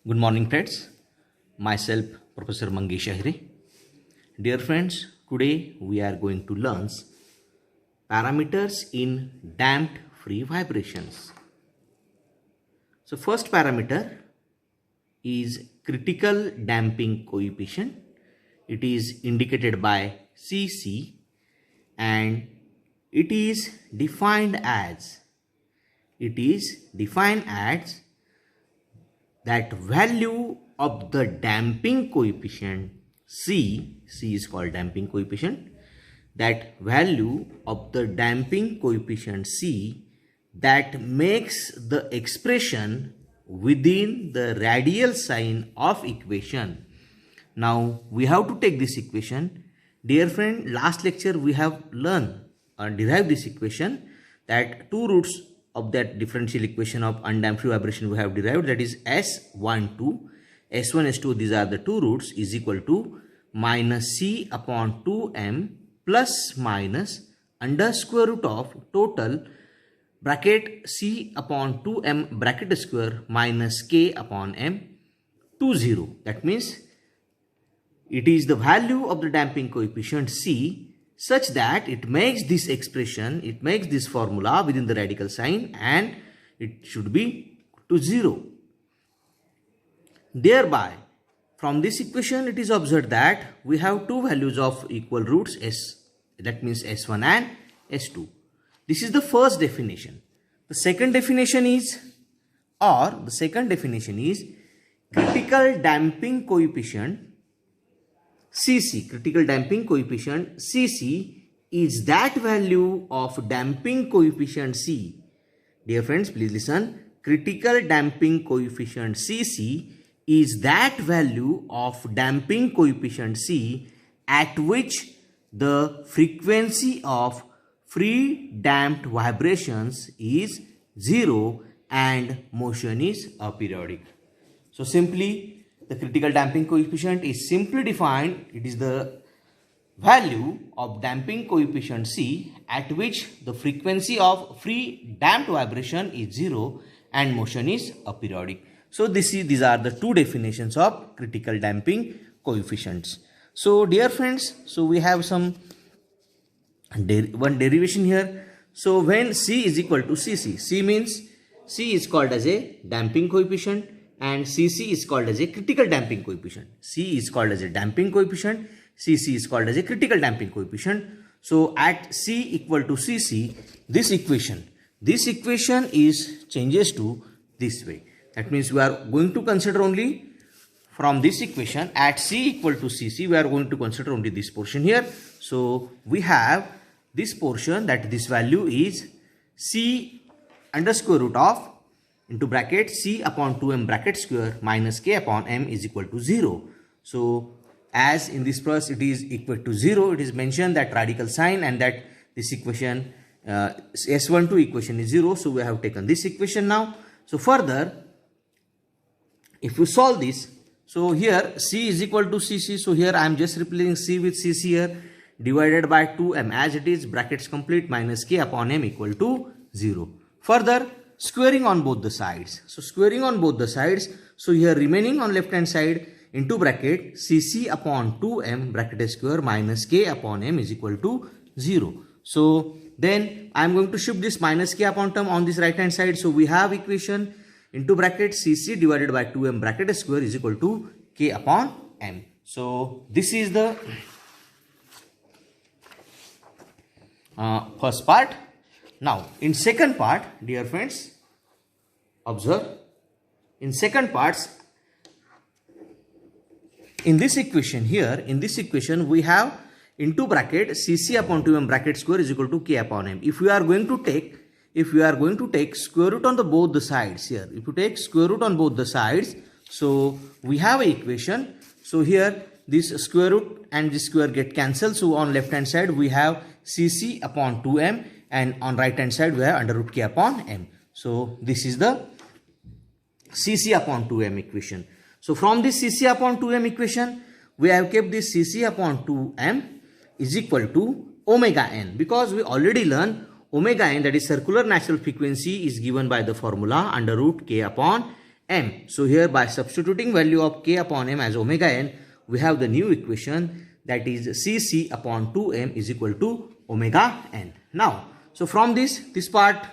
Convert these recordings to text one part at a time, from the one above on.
Good morning, friends. Myself, Professor Mangesh Ahire. Dear friends, today we are going to learn parameters in damped free vibrations. So, first parameter is critical damping coefficient. It is indicated by Cc and it is defined as that value of the damping coefficient C is called damping coefficient, that value of the damping coefficient C that makes the expression within the radial sign of equation. Now we have to take this equation. Dear friend, last lecture we have learned or derived this equation, that two roots of that differential equation of undamped free vibration we have derived, that is S12, S1, S2, these are the two roots, is equal to minus C upon 2m plus minus under square root of total bracket C upon 2m bracket square minus K upon m to 0. That means it is the value of the damping coefficient C such that it makes this expression, it makes this formula within the radical sign and it should be to 0. Thereby, from this equation it is observed that we have two values of equal roots S, that means S1 and S2. This is the first definition. The second definition is critical damping coefficient Cc. Critical damping coefficient Cc is that value of damping coefficient C. Dear friends, please listen. Critical damping coefficient Cc is that value of damping coefficient C at which the frequency of free damped vibrations is 0 and motion is aperiodic. So simply, the critical damping coefficient is simply defined. It is the value of damping coefficient C at which the frequency of free damped vibration is 0 and motion is aperiodic. So these are the two definitions of critical damping coefficients. So dear friends, so we have some one derivation here. So when C is equal to Cc, C means C is called as a damping coefficient and Cc is called as a critical damping coefficient. C is called as a damping coefficient, Cc is called as a critical damping coefficient. So at C equal to Cc, this equation is changes to this way. That means we are going to consider only from this equation at C equal to Cc, we are going to consider only this portion here. So we have this portion, that this value is C under square root of into bracket C upon 2m bracket square minus K upon m is equal to 0. So as in this plus it is equal to 0, it is mentioned that radical sign and that this equation S12 equation is 0. So we have taken this equation now. So further, if you solve this, so here C is equal to Cc. So here I am just replacing C with Cc here, divided by 2m as it is, brackets complete, minus K upon m equal to 0. Further, squaring on both the sides. So squaring on both the sides. So here remaining on left hand side into bracket Cc upon 2m bracket square minus K upon m is equal to 0. So then I am going to shift this minus K upon term on this right hand side. So we have equation into bracket Cc divided by 2m bracket square is equal to K upon m. So this is the first part. Now in second part, dear friends, observe, in second parts, in this equation here, in this equation we have into bracket Cc upon 2m bracket square is equal to K upon m. If we are going to take square root on the both the sides here, if you take square root on both the sides, so we have a equation. So here this square root and this square get cancelled. So on left hand side we have Cc upon 2m and on right hand side we have under root K upon m. So this is the Cc upon 2m equation. So from this Cc upon 2m equation, we have kept this Cc upon 2m is equal to omega n, because we already learned omega n, that is circular natural frequency, is given by the formula under root K upon m. So here by substituting value of k upon m as omega n, we have the new equation, that is Cc upon 2m is equal to omega n. Now, so from this part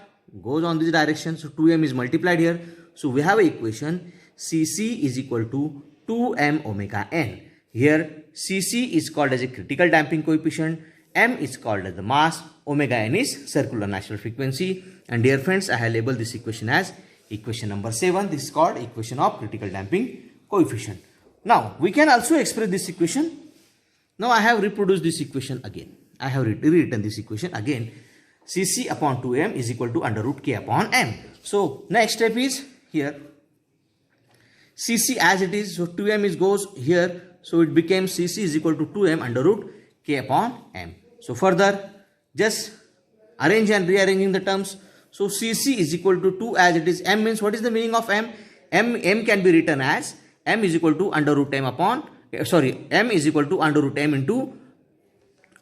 goes on this direction. So 2m is multiplied here. So we have an equation Cc is equal to 2m omega n. Here Cc is called as a critical damping coefficient, m is called as the mass, omega n is circular natural frequency. And dear friends, I have labeled this equation as equation number 7. This is called equation of critical damping coefficient. Now we can also express this equation. Now I have reproduced this equation again. I have rewritten this equation again. Cc upon 2m is equal to under root k upon m. So next step is here Cc as it is. So 2m is goes here. So it became Cc is equal to 2m under root k upon m. So further just arrange and rearranging the terms. So Cc is equal to 2 as it is. M means what is the meaning of m? M can be written as m is equal to under root m upon m is equal to under root m into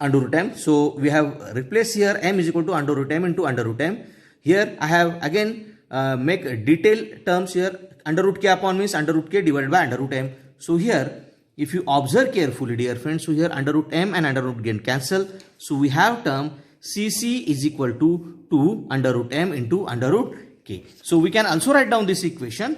under root m. So we have replaced here m is equal to under root m into under root m. Here I have again make detailed terms here. Under root k upon means under root k divided by under root m. So here if you observe carefully, dear friends, so here under root m and under root get cancel. So we have term Cc is equal to 2 under root m into under root k. So we can also write down this equation.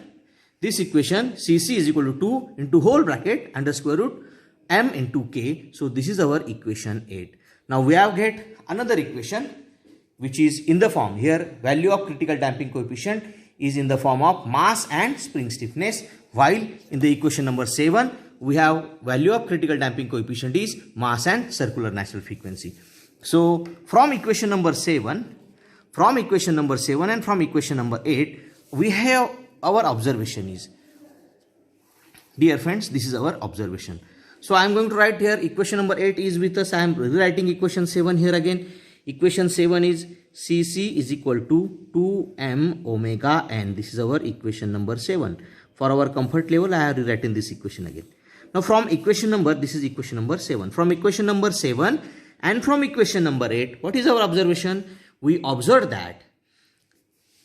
This equation Cc is equal to 2 into whole bracket under square root m into k. So this is our equation 8. Now we have get another equation which is in the form here value of critical damping coefficient is in the form of mass and spring stiffness, while in the equation number 7 we have value of critical damping coefficient is mass and circular natural frequency. So from equation number 7 and from equation number 8 we have our observation is, dear friends, this is our observation. So I am going to write here equation number 8 is with us. I am rewriting equation 7 here again. Equation 7 is Cc is equal to 2m omega n. This is our equation number 7. For our comfort level, I have rewritten this equation again. Now from equation number, this is equation number 7. From equation number 7 and from equation number 8, what is our observation? We observe that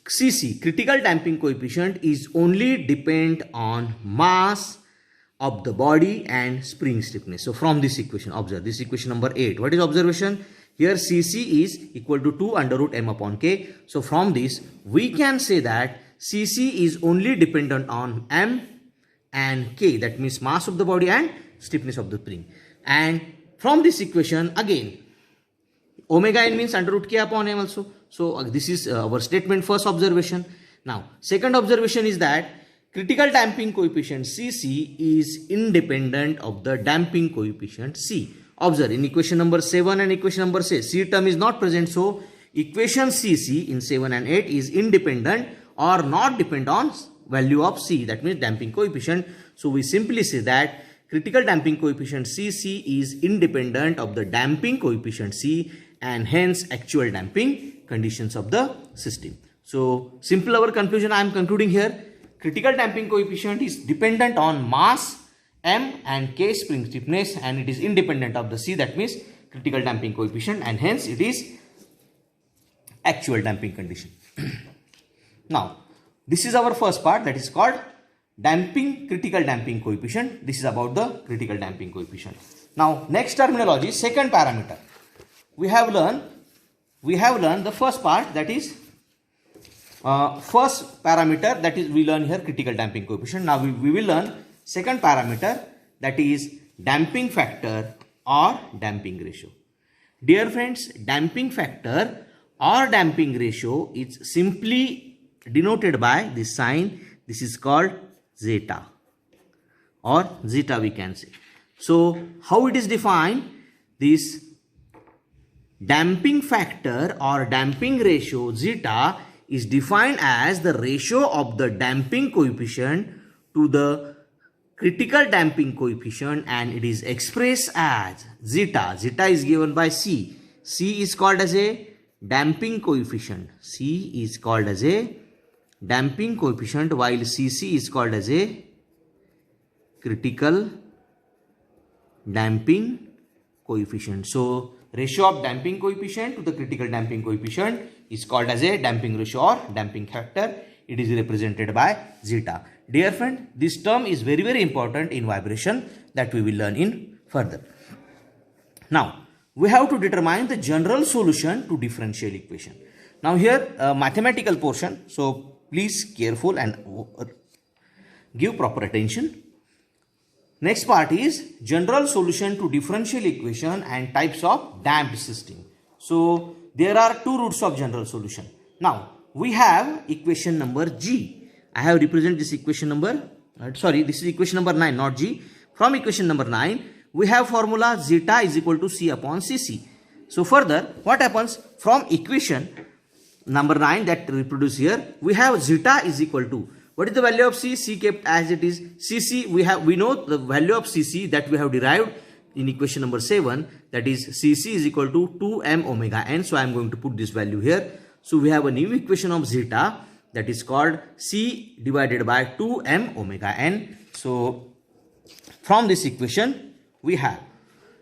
Cc, critical damping coefficient, is only depend on mass of the body and spring stiffness. So from this equation, observe this equation number 8. What is observation? Here Cc is equal to 2 under root m upon k. So from this, we can say that Cc is only dependent on m and k, that means mass of the body and stiffness of the spring. And from this equation again, omega n means under root k upon m also. So this is our statement, first observation. Now second observation is that critical damping coefficient Cc is independent of the damping coefficient C. Observe in equation number 7 and equation number 6, C term is not present. So equation Cc in 7 and 8 is independent or not depend on value of C, that means damping coefficient. So we simply say that critical damping coefficient Cc is independent of the damping coefficient C and hence actual damping conditions of the system. So simple our conclusion I am concluding here. Critical damping coefficient is dependent on mass m and k spring stiffness and it is independent of the C, that means critical damping coefficient, and hence it is actual damping condition. Now this is our first part, that is called critical damping coefficient. This is about the critical damping coefficient. Now next terminology, second parameter. We have learned the first part, that is first parameter, that is we learn here critical damping coefficient. Now we will learn second parameter, that is damping factor or damping ratio. Dear friends, damping factor or damping ratio is simply denoted by this sign. This is called zeta or zeta we can say. So how it is defined? This damping factor or damping ratio zeta is defined as the ratio of the damping coefficient to the critical damping coefficient, and it is expressed as zeta. Zeta is given by C. C is called as a damping coefficient. C is called as a damping coefficient, while Cc is called as a critical damping coefficient. So ratio of damping coefficient to the critical damping coefficient is called as a damping ratio or damping factor. It is represented by zeta. Dear friend, this term is very, very important in vibration that we will learn in further. Now, we have to determine the general solution to differential equation. Now here, mathematical portion. So please careful and give proper attention. Next part is general solution to differential equation and types of damped system. So there are two routes of general solution. Now we have equation number G. I have represented this equation number, this is equation number 9, not G. From equation number 9, we have formula zeta is equal to C upon Cc. So further, what happens from equation number 9 that reproduce here, we have zeta is equal to, what is the value of C? C kept as it is. Cc, we know the value of Cc that we have derived in equation number 7, that is Cc is equal to 2m omega n. So I am going to put this value here. So we have a new equation of zeta that is called C divided by 2m omega n. So from this equation we have,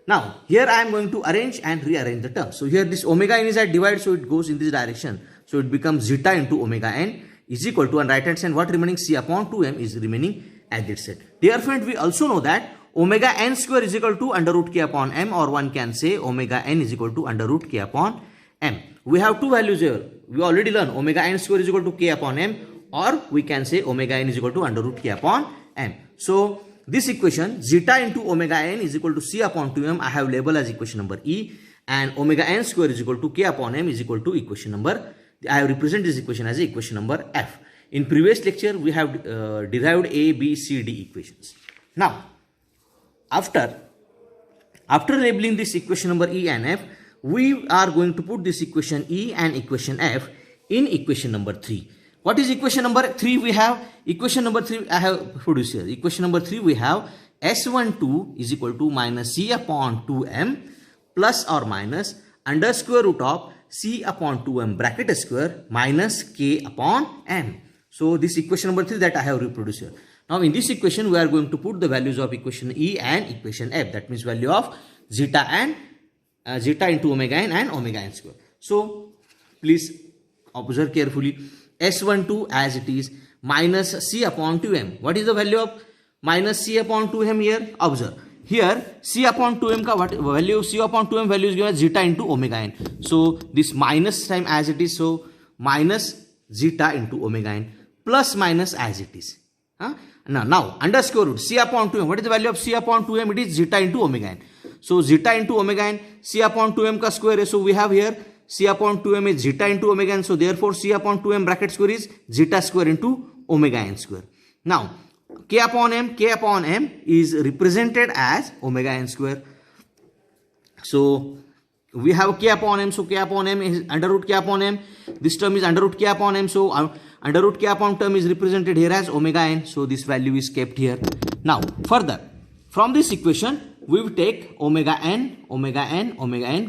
now here I am going to arrange and rearrange the terms. So here this omega n is at divide, so it goes in this direction. So it becomes zeta into omega n is equal to, on right hand side what remaining, C upon 2m is remaining as it said. Dear friend, we also know that omega n square is equal to under root k upon m, or one can say omega n is equal to under root k upon m. We have two values here. We already learned omega n square is equal to k upon m, or we can say omega n is equal to under root k upon m. So this equation zeta into omega n is equal to C upon 2m I have labeled as equation number E, and omega n square is equal to k upon m is equal to equation number, I have represented this equation as equation number F. In previous lecture we have derived A, B, C, D equations. Now after labeling this equation number E and F, we are going to put this equation E and equation F in equation number 3. What is equation number 3? We have equation number 3 I have produced here. Equation number 3 we have S12 is equal to minus C upon 2m plus or minus under square root of C upon 2m bracket square minus k upon m. So this equation number 3 that I have reproduced here. Now in this equation we are going to put the values of equation E and equation F, that means value of zeta and zeta into omega n and omega n square. So please observe carefully. S12 as it is minus C upon 2m. What is the value of minus C upon 2m here? Observe. Here C upon 2m ka what value, C upon 2m value is given as zeta into omega n. So this minus time as it is, so minus zeta into omega n plus minus as it is. Now under square root C upon 2m. What is the value of C upon 2m? It is zeta into omega n. So zeta into omega n, C upon 2m ka square is, so we have here C upon 2m is zeta into omega n. So therefore C upon 2m bracket square is zeta square into omega n square. Now k upon m is represented as omega n square. So we have k upon m, so k upon m is under root k upon m. This term is under root k upon m, so under root k upon term is represented here as omega n. So this value is kept here. Now further, from this equation we will take omega n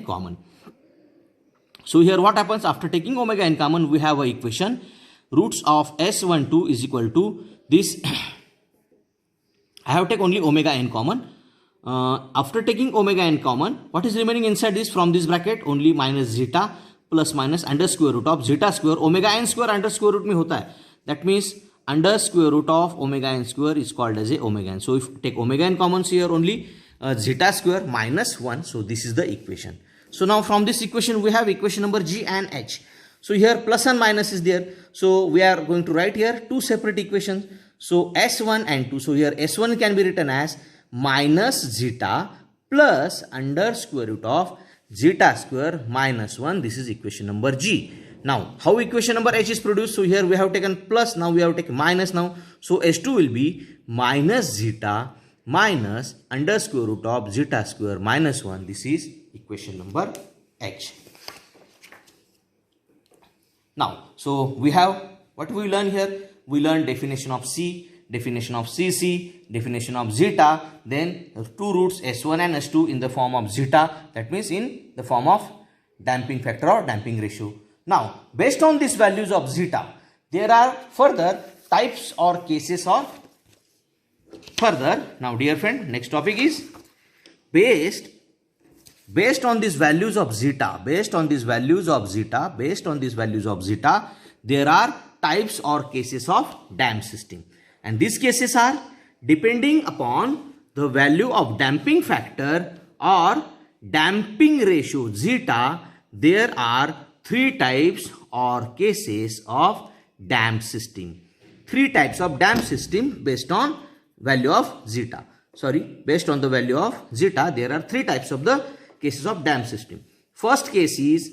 common. So here what happens, after taking omega n common, we have a equation roots of S12 is equal to this. I have taken only omega n common. After taking omega n common, what is remaining inside this, from this bracket only minus zeta plus minus under square root of zeta square. Omega n square under square root में होता है. That means under square root of omega n square is called as a omega n. So if take omega n common here, only zeta square minus 1. So this is the equation. So now from this equation we have equation number G and H. So here plus and minus is there. So we are going to write here two separate equations. So S1 and 2. So here S1 can be written as minus zeta plus under square root of zeta square minus 1. This is equation number G. Now how equation number H is produced? So here we have taken plus, now we have taken minus now. So H2 will be minus zeta minus under square root of zeta square minus 1. This is equation number H. Now, so we have, what we learn here? We learn definition of C, definition of Cc, definition of zeta, then two roots S1 and S2 in the form of zeta, that means in the form of damping factor or damping ratio. Now, based on these values of zeta, there are further types or cases of further. Now, dear friend, next topic is based on these values of zeta, there are types or cases of damped system. And these cases are depending upon the value of damping factor or damping ratio zeta. There are three types or cases of damped system. Three types of damped system based on value of zeta. Based on the value of zeta, there are three types of the cases of damped system. First case is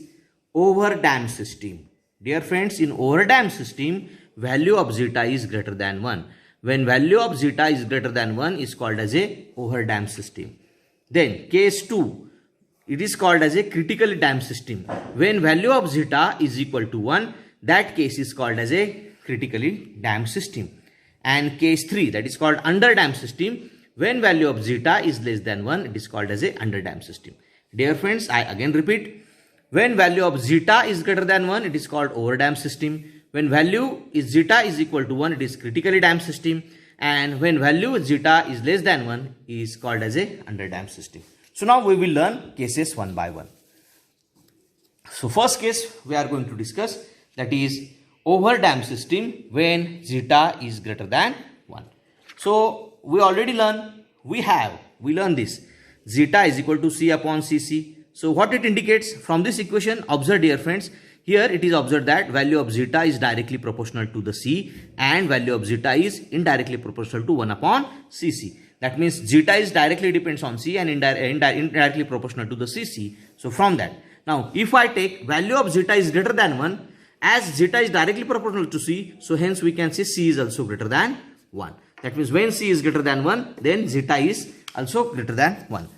over damped system. Dear friends, in over damped system, value of zeta is greater than 1. When value of zeta is greater than 1 is called as a over damped system. Then case 2, it is called as a critically damped system. When value of zeta is equal to 1, that case is called as a critically damped system. And case 3, that is called under damped system. When value of zeta is less than 1, it is called as a under damped system. Dear friends, I again repeat, when value of zeta is greater than 1, it is called over damped system. When value is zeta is equal to 1, it is critically damped system. And when value zeta is less than 1, is called as a under damped system. So now we will learn cases one by one. So first case we are going to discuss, that is over damped system when zeta is greater than 1. So we already learned, we learned this. Zeta is equal to C upon Cc. So what it indicates from this equation, observe dear friends, here it is observed that value of zeta is directly proportional to the C and value of zeta is indirectly proportional to 1 upon Cc. That means zeta is directly depends on C and indirectly proportional to the Cc. So from that, now if I take value of zeta is greater than 1, as zeta is directly proportional to C, so hence we can say C is also greater than 1. That means when C is greater than 1, then zeta is also greater than 1.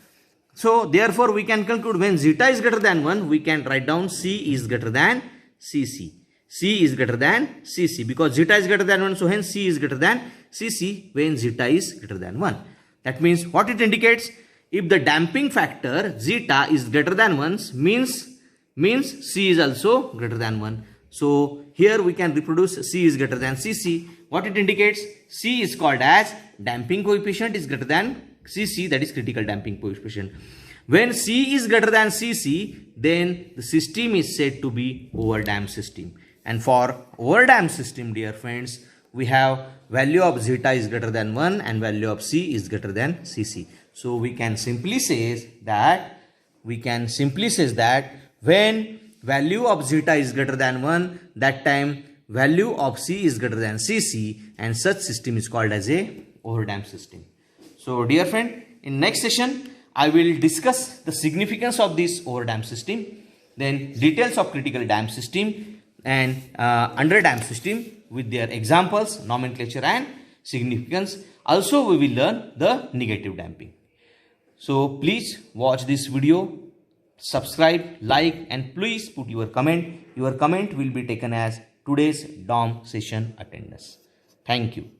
So therefore we can conclude when zeta is greater than 1, we can write down C is greater than Cc. C is greater than Cc because zeta is greater than 1, so hence C is greater than Cc when zeta is greater than 1. That means what it indicates, if the damping factor zeta is greater than 1 means C is also greater than 1. So here we can reproduce C is greater than Cc. What it indicates, C is called as damping coefficient is greater than Cc, that is critical damping coefficient. When C is greater than Cc, then the system is said to be over damped system. And for over damped system, dear friends, we have value of zeta is greater than 1 and value of C is greater than Cc. So we can simply say that when value of zeta is greater than 1, that time value of C is greater than Cc, and such system is called as a over damped system. So dear friend, in next session I will discuss the significance of this over damped system, then details of critical damped system and under damped system with their examples, nomenclature and significance. Also we will learn the negative damping. So please watch this video, subscribe, like and please put your comment. Your comment will be taken as today's DOM session attendance. Thank you.